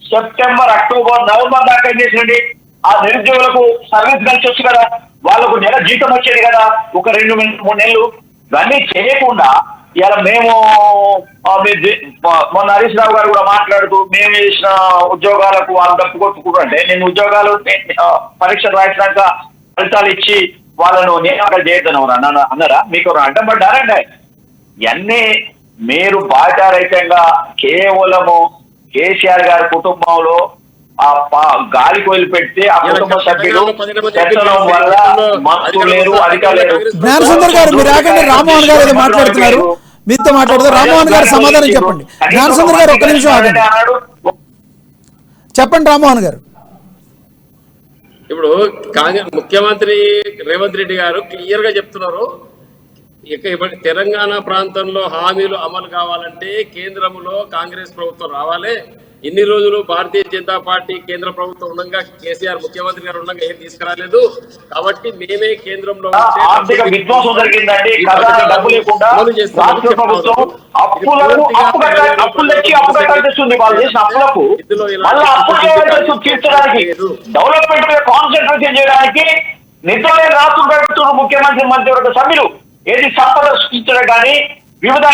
సెప్టెంబర్, అక్టోబర్, నవంబర్ దాకా ఏం చేసినండి? ఆ నిరుద్యోగులకు సర్వీస్ కలిసి వచ్చు కదా, వాళ్ళకు నెల జీతం వచ్చేది కదా, ఒక 2-3 నెలలు. ఇవన్నీ చేయకుండా ఇలా మేము మొన్న హరీష్ రావు గారు కూడా మాట్లాడుతూ మేము చేసిన ఉద్యోగాలకు వాళ్ళు డబ్బు కొట్టుకుంటుంటే నేను ఉద్యోగాలు పరీక్షలు రాసినాక ఫలితాలు ఇచ్చి వాళ్ళను నియామకాలు చేయొద్దని అన్నారా? మీకు అడ్డం పడ్డారంటే ఇవన్నీ మీరు బాధ్యరహితంగా కేవలము కేసీఆర్ గారి కుటుంబంలో ఆ గాలి కోయిలు పెడితే ఆ కుటుంబ సభ్యులు పెట్టడం వల్ల మంత్రులు లేరు, అధికారులు లేరు. జ్ఞానసుందర్ గారు మీరు ఆగండి. రామ్మోహన్ గారు ఏదో మాట్లాడుతున్నారు, మీతో మాట్లాడుతారు. రామ్మోహన్ గారు సమాధానం చెప్పండి. జ్ఞానసుందర్ గారు ఒక్క నిమిషం ఆగండి. చెప్పండి రామ్మోహన్ గారు. ఇప్పుడు కాంగ్రెస్ ముఖ్యమంత్రి రేవంత్ రెడ్డి గారు క్లియర్ గా చెప్తున్నారు, ఇక తెలంగాణ ప్రాంతంలో హామీలు అమలు కావాలంటే కేంద్రంలో కాంగ్రెస్ ప్రభుత్వం రావాలి. ఇన్ని రోజులు భారతీయ జనతా పార్టీ కేంద్ర ప్రభుత్వం ఉండగా కేసీఆర్ ముఖ్యమంత్రి గారు ఉండగా ఏం తీసుకురాలేదు. కాబట్టి మేమే కేంద్రంలో ఆర్థిక విధ్వంసం జరిగిందండి. డబ్బు లేకుండా రాష్ట్ర ప్రభుత్వం అప్పులు తెచ్చి అప్పు కట్టాల్సి వాళ్ళు చేసిన అప్పులకు మళ్ళీ అప్పులు తీర్చడానికి డెవలప్మెంట్ మీద కాన్సన్ట్రేషన్ చేయడానికి నిద్రలేని రాష్ట్ర ప్రభుత్వం ముఖ్యమంత్రి మంత్రివర్గ సభ్యులు ఏది సంపద సృష్టించడం కానీ వివిధ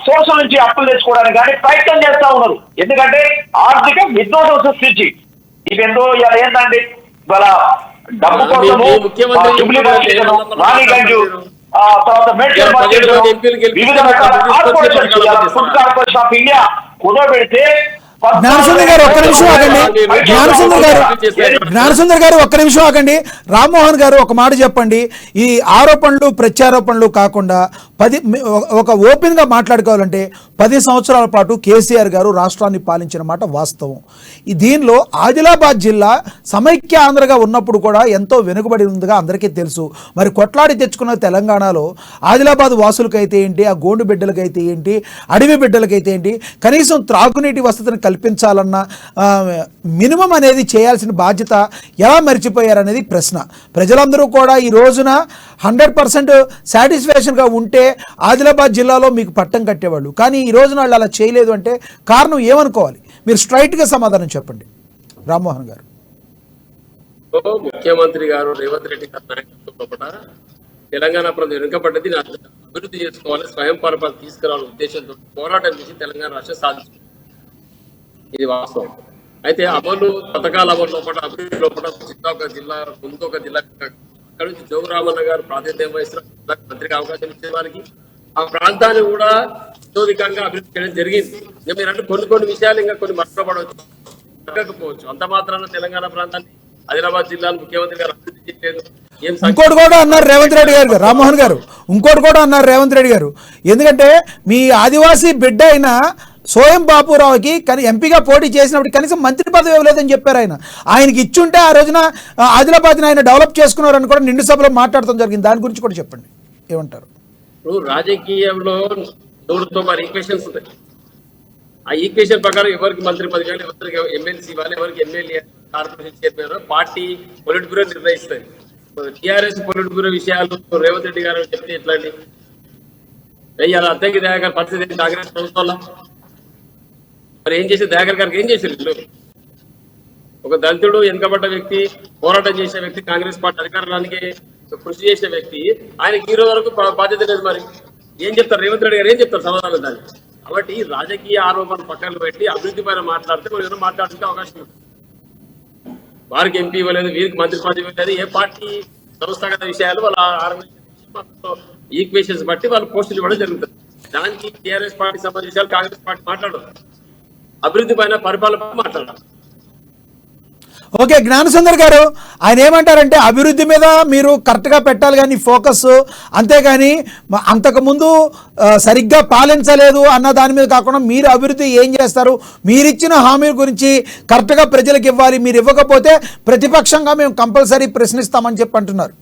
సోర్సుల నుంచి అప్పులు తెచ్చుకోవడానికి కానీ ప్రయత్నం చేస్తా ఉన్నారు. ఎందుకంటే ఆర్థిక విధ్వంసం సృష్టించి ఇవేందో ఇలా ఏంటండి ఇవాళ డబ్బు కోసము రాణిగంజ్ తర్వాత వివిధ రకాల corporation food corporation of India కుదరబెడితే జ్ఞానసుందర్ గారు ఒక్క నిమిషం ఆగండి. జ్ఞానసుందర్ గారు ఒక్క నిమిషం ఆగండి. రామ్మోహన్ గారు ఒక మాట చెప్పండి. ఈ ఆరోపణలు ప్రత్యారోపణలు కాకుండా ఒక ఓపెన్గా మాట్లాడుకోవాలంటే 10 సంవత్సరాల పాటు కేసీఆర్ గారు రాష్ట్రాన్ని పాలించిన మాట వాస్తవం. దీనిలో ఆదిలాబాద్ జిల్లా సమైక్య ఆంధ్రగా ఉన్నప్పుడు కూడా ఎంతో వెనుకబడి ఉందిగా అందరికీ తెలుసు. మరి కొట్లాడి తెచ్చుకున్న తెలంగాణలో ఆదిలాబాద్ వాసులకైతే ఏంటి, ఆ గోండు బిడ్డలకైతే ఏంటి, అడవి బిడ్డలకైతే ఏంటి, కనీసం త్రాగునీటి వసతిని కల్పించాలన్న మినిమం అనేది చేయాల్సిన బాధ్యత ఎలా మర్చిపోయారనేది ప్రశ్న. ప్రజలందరూ కూడా ఈ రోజున 100% సాటిస్ఫాక్షన్గా ఉంటే ఆదిలాబాద్ జిల్లాలో మీకు పట్టం కట్టేవాళ్ళు. కానీ ఈ రోజున వాళ్ళు అలా చేయలేదు అంటే కారణం ఏమనుకోవాలి? మీరు స్ట్రైట్గా సమాధానం చెప్పండి రామ్మోహన్ గారు. ముఖ్యమంత్రి గారు రేవంత్ రెడ్డి గారి నాయకత్వంలో తెలంగాణ ప్రజలు వెనుకబడ్డది అభివృద్ధి చేసుకోవాలి, స్వయం పరిపాలన తీసుకురావాలనే ఉద్దేశంతో పోరాటం చేసి తెలంగాణ రాష్ట్రం సాధించింది. ఇది వాస్తవం. అయితే అమలు పథకాల అమలు లోపల అభివృద్ధి లోపల ఒక జిల్లా ముందు ఒక జిల్లా అక్కడ నుంచి జోగురామన్న గారు ప్రాతినిధ్యం వహిస్తున్న మంత్రికి అవకాశం ఇచ్చే వారికి ఆ ప్రాంతాన్ని కూడా శోధికంగా అభివృద్ధి చేయడం జరిగింది. ఇంకా మీరంటే కొన్ని విషయాలు ఇంకా కొన్ని మర్చిపోవచ్చు. అంత మాత్రాన తెలంగాణ ప్రాంతాన్ని ఆదిలాబాద్ జిల్లాను ముఖ్యమంత్రి గారు అభివృద్ధి చేయలేదు. ఇంకోటి కూడా అన్నారు రేవంత్ రెడ్డి గారు, రామ్మోహన్ గారు ఇంకోటి కూడా అన్నారు రేవంత్ రెడ్డి గారు, ఎందుకంటే మీ ఆదివాసీ బిడ్డ అయిన సోయం బాపురావుకి ఎంపీగా పోటీ చేసినప్పుడు కనీసం మంత్రి పదవి ఇవ్వలేదని చెప్పారు. ఆయనకి ఇచ్చుంటే ఆ రోజున ఆదిలాబాద్ని ఆయన డెవలప్ చేసుకున్నారని కూడా నిండు సభలో మాట్లాడటం జరిగింది. దాని గురించి కూడా చెప్పండి, ఏమంటారు? ఇప్పుడు రాజకీయంలో 190 ఈక్వేషన్స్ ఉంటాయి. ఆ ఈక్వేషన్ ప్రకారం ఎవరికి మంత్రి పదవి కానీ, ఎవరికి ఎమ్మెల్సీ ఇవ్వాలి, ఎవరికి MLA corporation chairman party polit bureau నిర్ణయిస్తాయి. టీఆర్ఎస్ పొలిట్ బ్యూరో విషయాలు రేవంత్ రెడ్డి గారు చెప్తే ఎట్లాంటి అలా అద్దెకి దయాకర్ పరిస్థితి కాంగ్రెస్ ప్రభుత్వంలో మరి ఏం చేసి దయాకర్ గారికి ఏం చేశారు? వీళ్ళు ఒక దళితుడు, వెనుకబడ్డ వ్యక్తి, పోరాటం చేసే వ్యక్తి, కాంగ్రెస్ పార్టీ అధికారానికి కృషి చేసే వ్యక్తి, ఆయనకి ఈ రోజు వరకు బాధ్యత లేదు. మరి ఏం చెప్తారు రేవంత్ రెడ్డి గారు? ఏం చెప్తారు సమాధానం దాన్ని? కాబట్టి రాజకీయ ఆరోపణ పక్కన పెట్టి అభివృద్ధి పైన మాట్లాడితే మనం ఎవరు మాట్లాడుతుంటే అవకాశం ఉంది. వారికి ఎంపీ ఇవ్వలేదు, వీరికి మంత్రి పదవి ఇవ్వలేదు, ఏ పార్టీ సంస్థాగత విషయాలు వాళ్ళ ఆర్గనైజేషన్ ఈక్వేషన్స్ బట్టి వాళ్ళు పోస్టులు ఇవ్వడం జరుగుతుంది. దానికి టీఆర్ఎస్ పార్టీ సంబంధించిన విషయాలు కాంగ్రెస్ పార్టీ మాట్లాడదు. అభివృద్ధి పైన పరిపాలన పైన మాట్లాడాలి. ఓకే, జ్ఞానసుందర్ గారు ఆయన ఏమంటారంటే అభివృద్ధి మీద మీరు కరెక్ట్గా పెట్టాలి కానీ ఫోకస్, అంతేగాని అంతకుముందు సరిగ్గా పాలించలేదు అన్న దాని మీద కాకుండా మీరు అభివృద్ధి ఏం చేస్తారు, మీరిచ్చిన హామీ గురించి కరెక్ట్గా ప్రజలకు ఇవ్వాలి, మీరు ఇవ్వకపోతే ప్రతిపక్షంగా మేము కంపల్సరీ ప్రశ్నిస్తామని చెప్పి అంటున్నారు.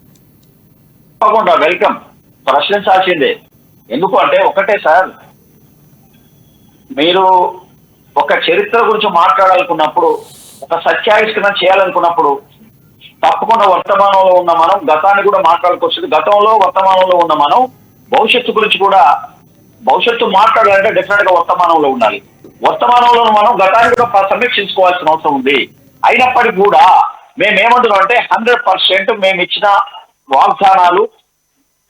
వెల్కమ్, ప్రశ్నించాల్సిందే. ఎందుకు అంటే ఒకటే సార్, మీరు ఒక చరిత్ర గురించి మాట్లాడాలనుకున్నప్పుడు, ఒక సత్యావిష్కరణ చేయాలనుకున్నప్పుడు తప్పకుండా వర్తమానంలో ఉన్న మనం గతాన్ని కూడా మాట్లాడుకోవచ్చు. గతంలో వర్తమానంలో ఉన్న మనం భవిష్యత్తు గురించి కూడా, భవిష్యత్తు మాట్లాడాలంటే డెఫినెట్ గా వర్తమానంలో ఉండాలి. వర్తమానంలో మనం గతాన్ని కూడా సమీక్షించుకోవాల్సిన అవసరం ఉంది. అయినప్పటికీ కూడా మేమేమంటున్నాం అంటే 100% మేము ఇచ్చిన వాగ్దానాలు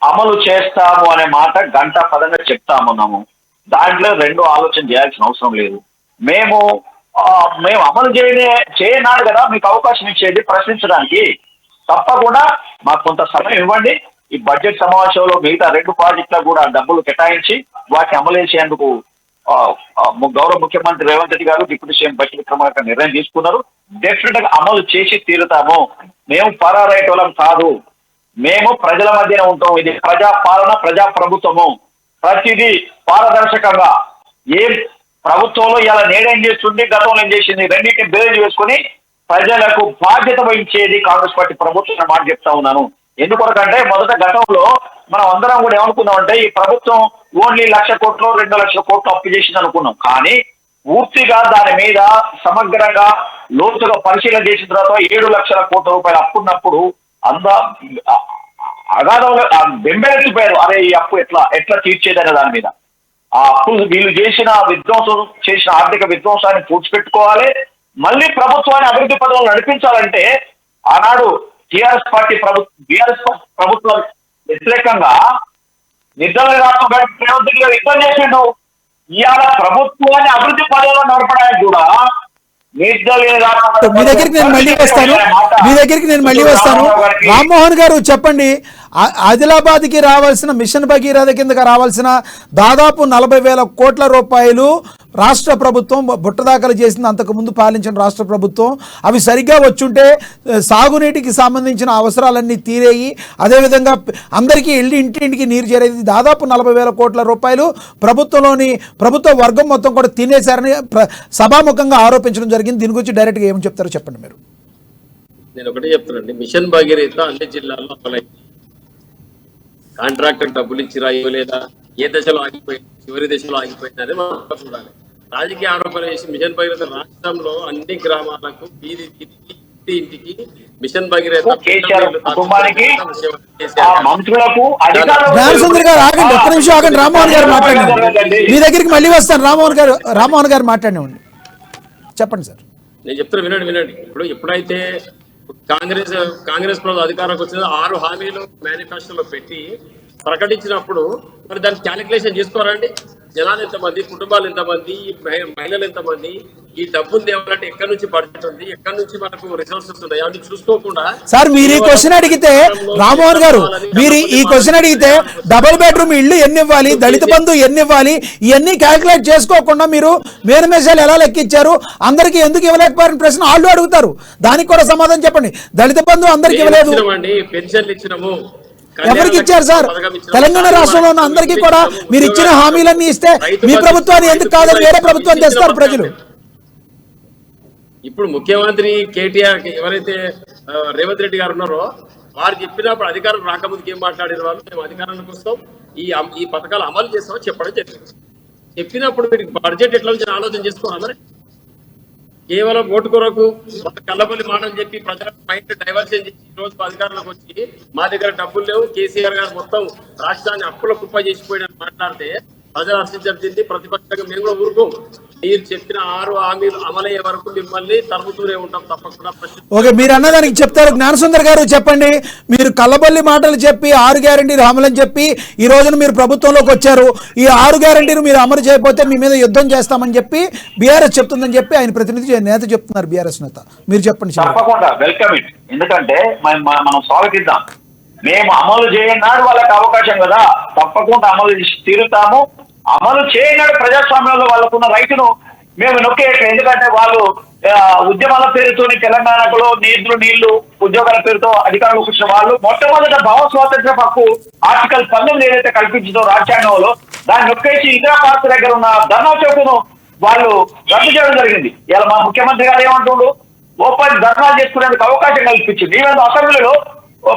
అమలు చేస్తాము అనే మాట గంట పదంగా చెప్తామన్నాము. దాంట్లో రెండో ఆలోచన చేయాల్సిన అవసరం లేదు. మేము అమలు చేయనాడు కదా మీకు అవకాశం ఇచ్చేది ప్రశ్నించడానికి. తప్పకుండా మాకు కొంత సమయం ఇవ్వండి. ఈ బడ్జెట్ సమావేశంలో మిగతా 2 ప్రాజెక్టులకు కూడా డబ్బులు కేటాయించి వాటిని అమలు చేసేందుకు గౌరవ ముఖ్యమంత్రి రేవంత్ రెడ్డి గారు, డిప్యూటీ సీఎం బట్టి విక్రమార్క నిర్ణయం తీసుకున్నారు. డెఫినెట్ గా అమలు చేసి తీరుతాము. మేము పరారైటోళం కాదు, మేము ప్రజల మధ్యన ఉంటాం. ఇది ప్రజా పాలన, ప్రజా ప్రభుత్వము. ప్రతిదీ పారదర్శకంగా, ఏ ప్రభుత్వంలో ఇలా నేడేం చేస్తుంది, గతంలో ఏం చేసింది, రెండింటిని బేరేజ్ వేసుకుని ప్రజలకు బాధ్యత వహించేది కాంగ్రెస్ పార్టీ ప్రభుత్వం మాట చెప్తా ఉన్నాను. ఎందుకొరకంటే మొదట గతంలో మనం అందరం కూడా ఏమనుకున్నామంటే ఈ ప్రభుత్వం ఓన్లీ 1,00,000 కోట్లు 2 లక్షల కోట్లు అప్పు చేసింది అనుకున్నాం. కానీ పూర్తిగా దాని మీద సమగ్రంగా లోతుగా పరిశీలన చేసిన తర్వాత 7 లక్షల కోట్ల రూపాయలు అప్పున్నప్పుడు అగాధంగా బెంబెలెత్తిపోయారు. అరే ఈ అప్పు ఎట్లా తీర్చేదనే దాని మీద. ఆ అప్పు వీళ్ళు చేసిన ఆర్థిక విధ్వంసాన్ని పూడ్చిపెట్టుకోవాలి. మళ్ళీ ప్రభుత్వాన్ని అభివృద్ధి పథకంలో నడిపించాలంటే ఆనాడు బీఆర్ఎస్ ప్రభుత్వం వ్యతిరేకంగా నిర్దలీయ యుద్ధం చేసిండు. ఇవాళ ప్రభుత్వాన్ని అభివృద్ధి పథకంలో నడపడానికి కూడా మీ దగ్గరికి నేను మళ్ళీ వస్తాను. రామ్మోహన్ గారు చెప్పండి, ఆదిలాబాద్కి రావాల్సిన మిషన్ భగీరథ కిందకి రావాల్సిన దాదాపు 40,000 కోట్ల రూపాయలు రాష్ట్ర ప్రభుత్వం బుట్టదాఖలు చేసింది. అంతకుముందు పాలించిన రాష్ట్ర ప్రభుత్వం అవి సరిగ్గా వచ్చుంటే సాగునీటికి సంబంధించిన అవసరాలన్నీ తీరేయి, అదేవిధంగా అందరికీ ఇంటింటికి నీరు చేరేది. దాదాపు 40,000 కోట్ల రూపాయలు ప్రభుత్వ వర్గం మొత్తం కూడా తినేశారని సభాముఖంగా ఆరోపించడం జరిగింది. దీని గురించి డైరెక్ట్గా ఏమని చెప్తారో చెప్పండి మీరు. నేను ఒకటే చెప్తానండి, మిషన్ భగీరథ అన్ని జిల్లాల్లో అమలైంది. కాంట్రాక్టర్ డబ్బులు ఇచ్చిరా ఇవ్వలేదా, ఏ దశలో ఆగిపోయింది, చివరి దశలో ఆగిపోయింది అనేది మనం చూడాలి. రాజకీయ ఆరోపణలు చేసి మిషన్ భగీరథ రాష్ట్రంలో అన్ని గ్రామాలకు వీధి ఇంటికి మిషన్ భగీరథ కేసీఆర్ కుటుంబానికి ఆ మంత్రులకు అధికారులకు జ్ఞానసుందర్ గారు ఆగండి, ఒక్క నిమిషం ఆగండి. రామ్మోహన్ గారు మాట్లాడండి, మీ దగ్గరికి మళ్ళీ వస్తాను. రామ్మోహన్ గారు మాట్లాడినండి, చెప్పండి సార్. నేను చెప్తున్నా వినండి. ఇప్పుడు ఎప్పుడైతే కాంగ్రెస్ ప్రభుత్వం అధికారంలోకి వచ్చిందో 6 హామీలు మేనిఫెస్టోలో పెట్టి ప్రకటించినప్పుడు మరి దాన్ని క్యాలిక్యులేషన్ చేసుకోరండి. జనాలు ఎంతమంది, కుటుంబాలు ఎంతమంది, మహిళలు ఎంతమంది, ఈ డబ్బులు తేవాలంటే ఎక్కడి నుంచి బడ్జెట్ ఉంది, ఎక్కడి నుంచి మనకు రిసోర్సెస్ ఉన్నాయి అవి చూసుకోకుండా సార్ మీరు ఈ క్వశ్చన్ అడిగితే, రామ్మోహన్ గారు మీరు ఈ క్వశ్చన్ అడిగితే డబుల్ బెడ్రూమ్ ఇల్లు ఎన్ని ఇవ్వాలి, దళిత బంధు ఎన్ని ఇవ్వాలి, ఇవన్నీ క్యాల్కులేట్ చేసుకోకుండా మీరు మేనిఫెస్టోలు ఎలా లెక్కించారు, అందరికీ ఎందుకు ఇవ్వలేకపోయారని ప్రశ్న వాళ్ళు అడుగుతారు. దానికి కూడా సమాధానం చెప్పండి. దళిత బంధు అందరికి ఇవ్వలేదు, పెన్షన్లు ఇచ్చినాము, ఎవరికి ఇచ్చారు సార్? తెలంగాణ రాష్ట్రంలో ఉన్న అందరికీ కూడా మీరు ఇచ్చిన హామీలన్నీ ఇస్తే మీ ప్రభుత్వాన్ని ఎందుకు కాదని వేరే ప్రభుత్వం తెస్తారు ప్రజలు. ఇప్పుడు ముఖ్యమంత్రి కేటీఆర్ ఎవరైతే రేవంత్ రెడ్డి గారు ఉన్నారో వారు చెప్పినప్పుడు అధికారం రాకముందుకు ఏం మాట్లాడిన వాళ్ళు, మేము అధికారానికి వస్తాం, ఈ పథకాలు అమలు చేస్తామని చెప్పడం జరిగింది. చెప్పినప్పుడు మీరు బడ్జెట్ ఎట్లా నుంచి ఆలోచన చేసుకోవాలి. మరి కేవలం ఓటు కొరకు కల్లబల్లి మాటలు చెప్పి ప్రజల మైండ్ డైవర్షన్ చేసి ఈ రోజు అధికారంలోకి వచ్చి మా దగ్గర డబ్బులు లేవు, కేసీఆర్ గారు మొత్తం రాష్ట్రాన్ని అప్పుల కుప్ప చేసిపోయినని మాట్లాడితే ప్రజలు హర్షించింది. ప్రతిపక్షంగా మేము కూడా ఊరుకోం. మీరు చెప్పిన 6 హామీలు అమలయ్యే వరకు మిమ్మల్ని తరుగుతూనే ఉంటాం తప్పకుండా. ఓకే, మీరు అన్నదానికి చెప్తారు. జ్ఞానసుందర్ గారు చెప్పండి, మీరు కల్లబల్లి మాటలు చెప్పి 6 గ్యారంటీలు అమలని చెప్పి ఈ రోజున మీరు ప్రభుత్వంలోకి వచ్చారు. ఈ 6 గ్యారంటీలు మీరు అమలు చేయకపోతే మీ మీద యుద్ధం చేస్తామని చెప్పి బీఆర్ఎస్ చెప్తుందని చెప్పి ఆయన ప్రతినిధి నేత చెప్తున్నారు, బీఆర్ఎస్ నేత. మీరు చెప్పండి. తప్పకుండా వెల్కమ్ ఇట్. ఎందుకంటే మనం స్వాగతిద్దాం. మేము అమలు చేయనాడు వాళ్ళకి అవకాశం కదా, తప్పకుండా అమలు తీరుతాము. అమలు చేయనాడు ప్రజాస్వామ్యంలో వాళ్ళకున్న రైతును మేము నొక్కేయట్లేదు. ఎందుకంటే వాళ్ళు ఉద్యమాల పేరుతో తెలంగాణలో నీళ్లు ఉద్యోగాల పేరుతో అధికారంలోకి వచ్చిన వాళ్ళు మొట్టమొదట భావ స్వాతంత్ర హక్కు ఆర్టికల్ 19 ఏదైతే కల్పించిందో రాజ్యాంగంలో, దాన్ని నొక్కేసి ఇందిరా పార్క్ దగ్గర ఉన్న ధర్నా చౌకను వాళ్ళు రద్దు చేయడం జరిగింది. ఇలా మా ముఖ్యమంత్రి గారు ఏమంటుండ్రు, ఓపెన్ ధర్నాలు చేసుకునేందుకు అవకాశం కల్పించింది. ఈవెన్ అసెంబ్లీలో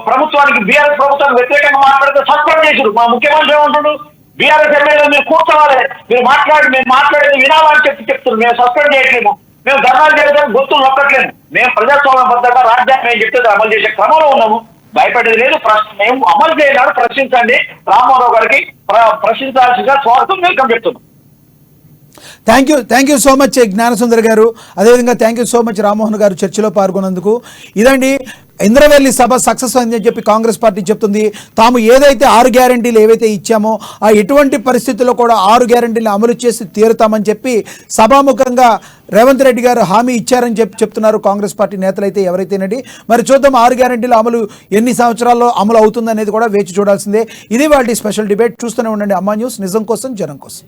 ప్రభుత్వానికి బీఆర్ఎస్ ప్రభుత్వానికి వ్యతిరేకంగా మాట్లాడితే సస్పెండ్ చేశారు. మా ముఖ్యమంత్రి ఏమంటుండ్రు, బీఆర్ఎస్ ఎమ్మెల్యేలు మీరు కూర్చోవాలి, మేము మాట్లాడేది వినాలని చెప్తున్నారు. మేము సస్పెండ్ చేయట్లేము, మేము ధర్నాలు చేయడం గుర్తులు నొక్కట్లేము. మేము ప్రజాస్వామ్యబద్ధంగా రాజ్యాంగం ఏం చెప్తే అమలు చేసే క్రమంలో ఉన్నాము. భయపడేది లేదు. మేము అమలు చేయనాడు ప్రశ్నించండి. రామారావు గారికి ప్రశ్నించాల్సిందిగా స్వాగతం, వెల్కమ్ చెప్తున్నాం. Thank you so much Gnanasundar గారు. అదేవిధంగా thank you so much Rammohan గారు చర్చలో పాల్గొన్నందుకు. ఇదండి ఇంద్రవెల్లి సభ సక్సెస్ అయిందని చెప్పి కాంగ్రెస్ పార్టీ చెప్తుంది. తాము ఏదైతే 6 గ్యారంటీలు ఏవైతే ఇచ్చామో ఆ ఎటువంటి పరిస్థితుల్లో కూడా 6 గ్యారంటీలు అమలు చేసి తీరుతామని చెప్పి సభాముఖంగా రేవంత్ రెడ్డి గారు హామీ ఇచ్చారని చెప్తున్నారు కాంగ్రెస్ పార్టీ నేతలైతే ఎవరైతేనండి. మరి చూద్దాం 6 గ్యారంటీల అమలు ఎన్ని సంవత్సరాల్లో అమలు అవుతుందనేది కూడా వేచి చూడాల్సిందే. ఇది వాటి స్పెషల్ డిబేట్. చూస్తూనే ఉండండి అమ్మా న్యూస్, నిజం కోసం జనం కోసం.